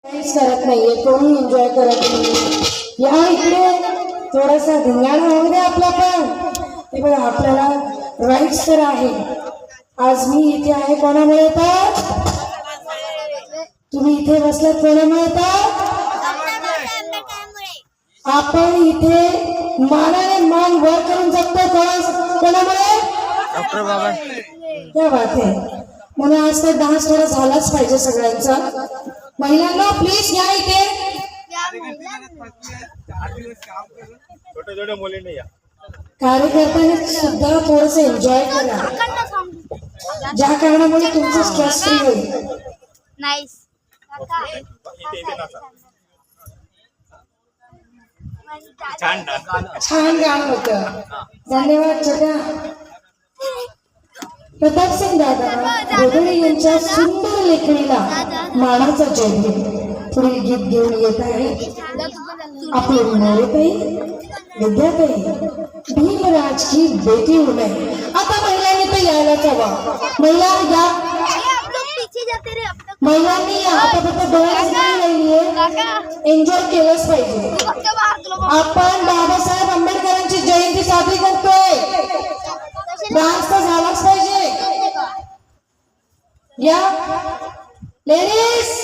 काहीच करत नाहीये, कोणी एन्जॉय करत नाही। या इकडे थोडासा धिंगाणा होऊ दे आपला पण। हे बघा आपल्याला राईट्स तर आहे। आज मी इथे आहे कोणामुळे तर तुम्ही इथे बसलात कोणामुळे तर आपण इथे मानाने मान वर करून जगतो कोणामुळे डॉक्टर बाबा। क्या बात आहे। म्हणून आज तर डान्स थोडा झालाच पाहिजे सगळ्यांचा। महिलांना प्लीज या इथे। छोटे छोटे मुलींनी या। कार्यकर्त्यांनी सुद्धा थोडंसं एन्जॉय करा, ज्या कारणामुळे तुमचं स्ट्रेस फ्री होईल। नाईस। छान गाणं होतं, धन्यवाद छोट्या। प्रताप सिंग दादा गोगळे यांच्या सुंदर लेखणीला मानाचा जयभीम। पुढील गीत घेऊन येत आहे आपले मोरेताई विद्याताई, भीमराज की बेटी हूं मैं। आता महिलांनी तर यायलाच हवा। महिला या, महिलांनी आता फक्त डोळ्याच नाही राहिलीये, एन्जॉय केलंच पाहिजे। आपण बाबासाहेब आंबेडकरांची जयंती साजरी करतोय, डान्स तर झालाच पाहिजे। या लेडीज